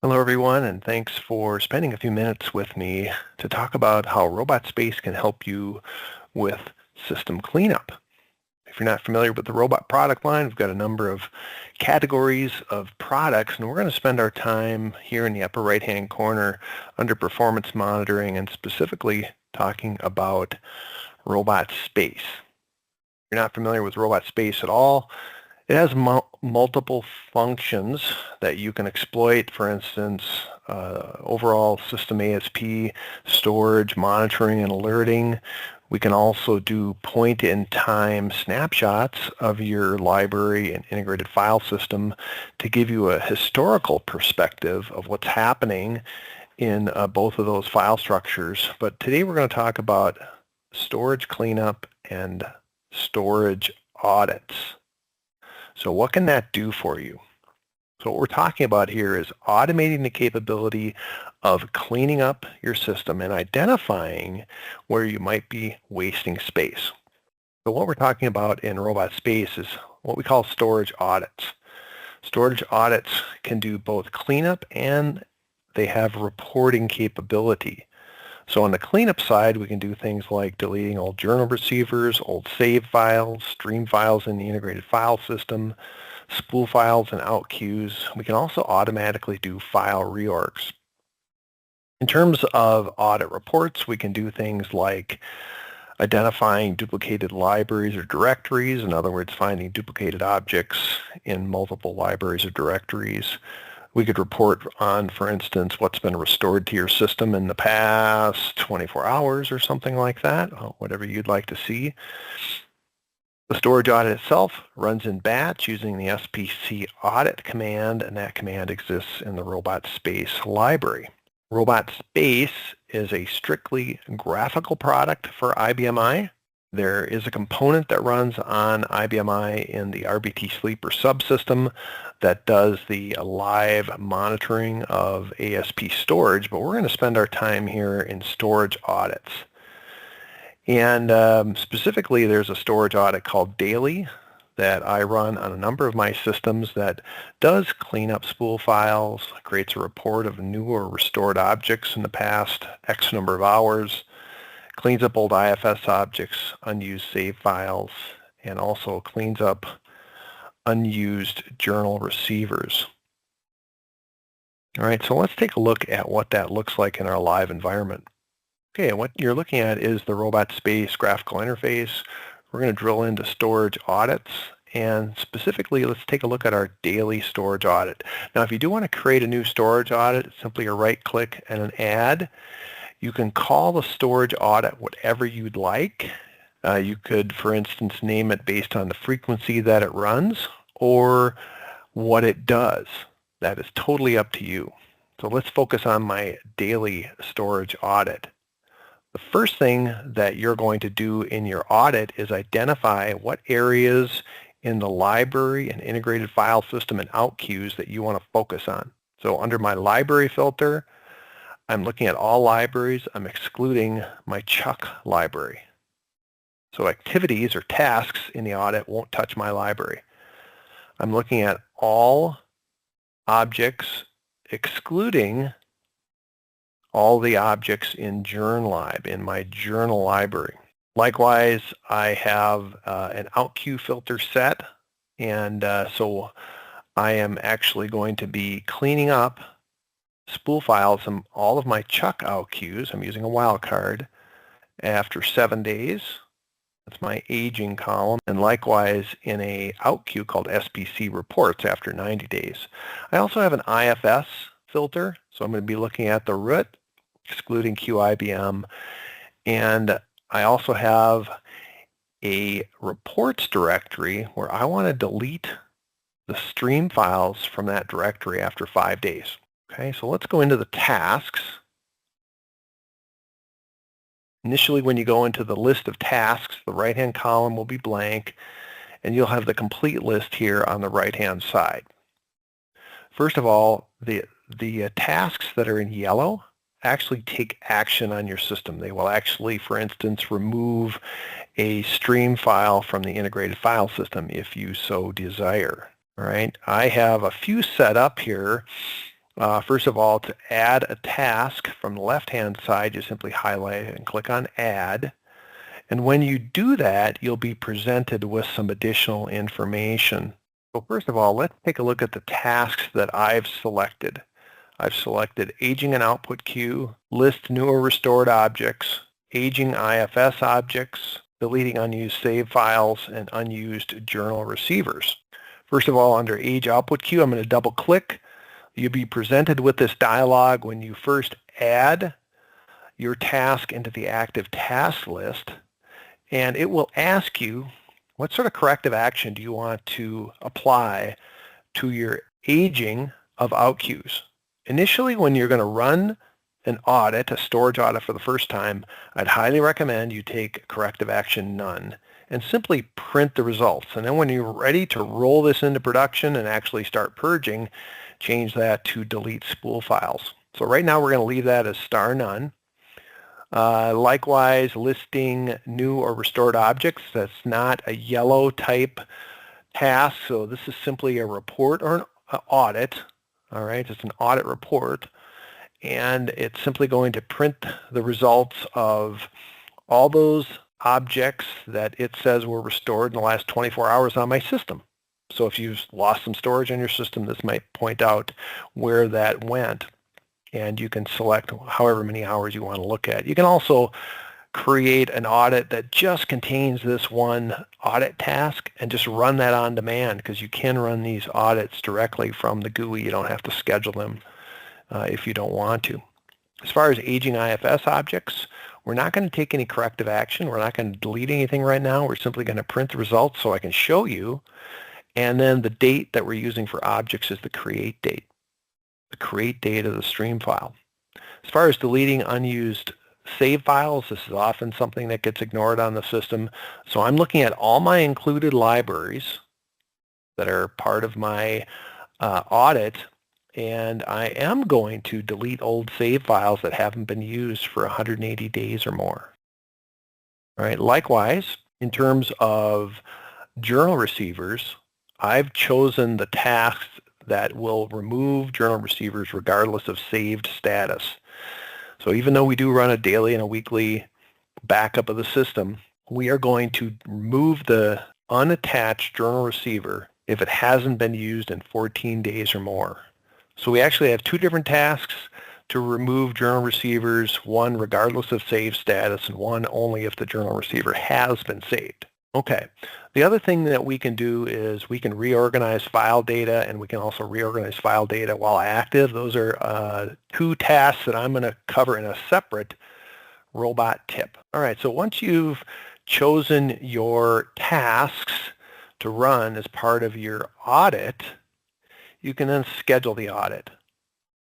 Hello everyone, and thanks for spending a few minutes with me to talk about how Robot Space can help you with system cleanup. If you're not familiar with the Robot product line, we've got a number of categories of products, and we're going to spend our time here in the upper right-hand corner under Performance Monitoring and specifically talking about Robot Space. If you're not familiar with Robot Space at all, it has multiple functions that you can exploit. For instance, overall system ASP, storage, monitoring, and alerting. We can also do point-in-time snapshots of your library and integrated file system to give you a historical perspective of what's happening in both of those file structures. But today we're going to talk about storage cleanup and storage audits. So what can that do for you? So what we're talking about here is automating the capability of cleaning up your system and identifying where you might be wasting space. So what we're talking about in Robot Space is what we call storage audits. Storage audits can do both cleanup and they have reporting capability. So on the cleanup side, we can do things like deleting old journal receivers, old save files, stream files in the integrated file system, spool files and out queues. We can also automatically do file reorgs. In terms of audit reports, we can do things like identifying duplicated libraries or directories, in other words, finding duplicated objects in multiple libraries or directories. We could report on, for instance, what's been restored to your system in the past 24 hours or something like that, whatever you'd like to see. The storage audit itself runs in batch using the SPC audit command, and that command exists in the Robot Space library. Robot Space is a strictly graphical product for IBMI. There is a component that runs on IBMI in the RBT Sleeper subsystem that does the live monitoring of ASP storage, but we're going to spend our time here in storage audits. And specifically, there's a storage audit called Daily that I run on a number of my systems that does clean up spool files, creates a report of new or restored objects in the past X number of hours, cleans up old IFS objects, unused save files, and also cleans up unused journal receivers. All right, so let's take a look at what that looks like in our live environment. Okay, what you're looking at is the Robot Space graphical interface. We're going to drill into storage audits, and specifically, let's take a look at our daily storage audit. Now, if you do want to create a new storage audit, it's simply a right-click and an add. You can call the storage audit whatever you'd like. You could, for instance, name it based on the frequency that it runs or what it does. That is totally up to you. So let's focus on my daily storage audit. The first thing that you're going to do in your audit is identify what areas in the library and integrated file system and out queues that you want to focus on. So under my library filter, I'm looking at all libraries. I'm excluding my Chuck library. So activities or tasks in the audit won't touch my library. I'm looking at all objects, excluding all the objects in JournLib, in my journal library. Likewise, I have an out queue filter set, and so I am actually going to be cleaning up spool files from all of my Chuck out queues. I'm using a wildcard after 7 days. That's my aging column. And likewise in a out queue called SPC reports after 90 days. I also have an IFS filter. So I'm going to be looking at the root, excluding QIBM. And I also have a reports directory where I want to delete the stream files from that directory after 5 days. Okay, so let's go into the tasks. Initially, when you go into the list of tasks, the right-hand column will be blank, and you'll have the complete list here on the right-hand side. First of all, the tasks that are in yellow actually take action on your system. They will actually, for instance, remove a stream file from the integrated file system if you so desire. All right, I have a few set up here First of all, to add a task from the left-hand side, you simply highlight it and click on Add. And when you do that, you'll be presented with some additional information. So first of all, let's take a look at the tasks that I've selected. I've selected Aging and Output Queue, List New or Restored Objects, Aging IFS Objects, Deleting Unused Save Files, and Unused Journal Receivers. First of all, under Age Output Queue, I'm going to double-click. You'll be presented with this dialog when you first add your task into the active task list, and it will ask you what sort of corrective action do you want to apply to your aging of out queues. Initially, when you're going to run an audit, a storage audit for the first time, I'd highly recommend you take corrective action none and simply print the results. And then when you're ready to roll this into production and actually start purging, change that to delete spool files. So right now we're going to leave that as star none. Likewise, listing new or restored objects, that's not a yellow type task, so this is simply a report or an audit. All right, it's an audit report, and it's simply going to print the results of all those objects that it says were restored in the last 24 hours on my system. So if you've lost some storage on your system, this might point out where that went, and you can select however many hours you want to look at. You can also create an audit that just contains this one audit task and just run that on demand, because you can run these audits directly from the GUI. You don't have to schedule them if you don't want to. As far as aging IFS objects, we're not going to take any corrective action. We're not going to delete anything right now. We're simply going to print the results so I can show you. And then the date that we're using for objects is the create date of the stream file. As far as deleting unused save files, this is often something that gets ignored on the system. So I'm looking at all my included libraries that are part of my audit, and I am going to delete old save files that haven't been used for 180 days or more. All right. Likewise, in terms of journal receivers, I've chosen the tasks that will remove journal receivers regardless of saved status. So even though we do run a daily and a weekly backup of the system, we are going to remove the unattached journal receiver if it hasn't been used in 14 days or more. So we actually have two different tasks to remove journal receivers, one regardless of save status and one only if the journal receiver has been saved. Okay, the other thing that we can do is we can reorganize file data, and we can also reorganize file data while active. Those are two tasks that I'm going to cover in a separate robot tip. All right, so once you've chosen your tasks to run as part of your audit, you can then schedule the audit.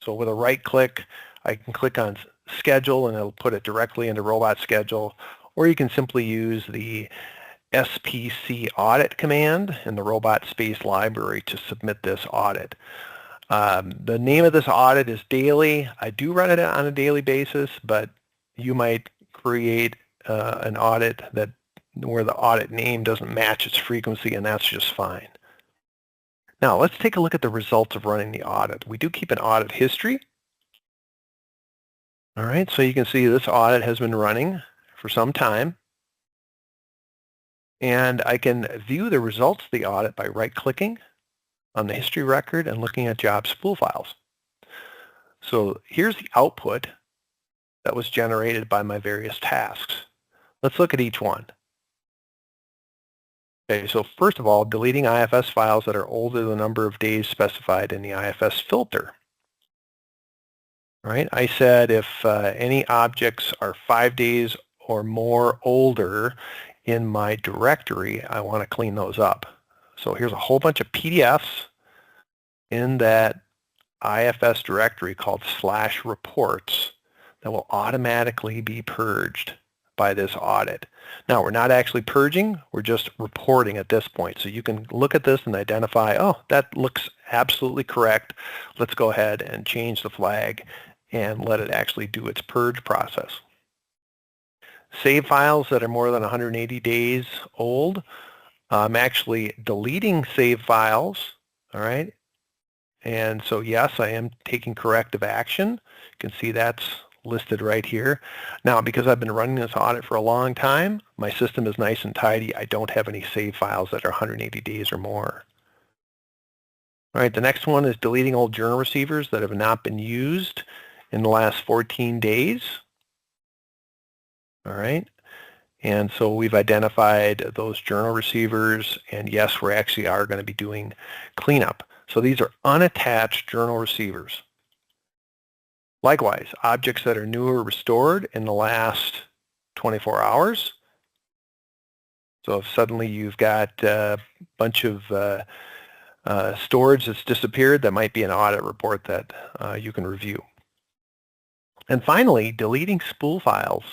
So with a right click, I can click on schedule and it'll put it directly into robot schedule, or you can simply use the SPC audit command in the robot space library to submit this audit. The name of this audit is daily. I do run it on a daily basis, but you might create an audit where the audit name doesn't match its frequency, and that's just fine. Now let's take a look at the results of running the audit. We do keep an audit history. All right, so you can see this audit has been running for some time. And I can view the results of the audit by right-clicking on the history record and looking at job spool files. So here's the output that was generated by my various tasks. Let's look at each one. Okay, so first of all, deleting IFS files that are older than the number of days specified in the IFS filter. All right, I said if any objects are 5 days or more older in my directory, I want to clean those up. So here's a whole bunch of PDFs in that IFS directory called /reports that will automatically be purged by this audit. Now, we're not actually purging, we're just reporting at this point. So you can look at this and identify, oh, that looks absolutely correct. Let's go ahead and change the flag and let it actually do its purge process. Save files that are more than 180 days old, I'm actually deleting save files, all right? And so yes, I am taking corrective action. You can see that's listed right here. Now, because I've been running this audit for a long time, my system is nice and tidy. I don't have any save files that are 180 days or more. All right, the next one is deleting old journal receivers that have not been used in the last 14 days. All right, and so we've identified those journal receivers, and yes, we actually are going to be doing cleanup. So these are unattached journal receivers. Likewise, objects that are new or restored in the last 24 hours. So if suddenly you've got a bunch of storage that's disappeared, that might be an audit report that you can review. And finally, deleting spool files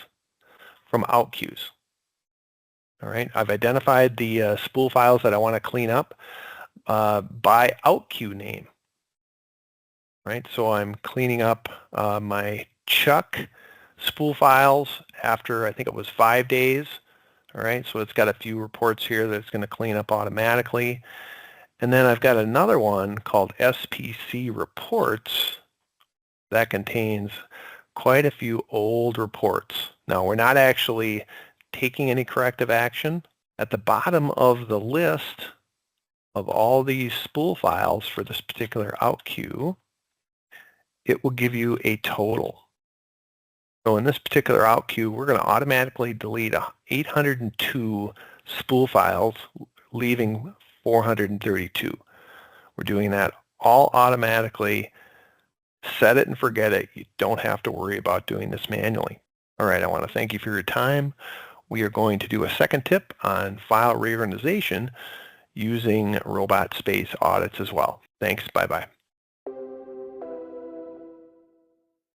from out queues. All right, I've identified the spool files that I want to clean up by out queue name. Right, so I'm cleaning up my Chuck spool files after, I think it was 5 days. All right, so it's got a few reports here that it's going to clean up automatically. And then I've got another one called SPC reports that contains quite a few old reports. Now, we're not actually taking any corrective action. At the bottom of the list of all these spool files for this particular out queue, it will give you a total. So in this particular out queue, we're going to automatically delete 802 spool files, leaving 432. We're doing that all automatically. Set it and forget it. You don't have to worry about doing this manually. All right, I want to thank you for your time. We are going to do a second tip on file reorganization using robot space audits as well. Thanks. Bye-bye.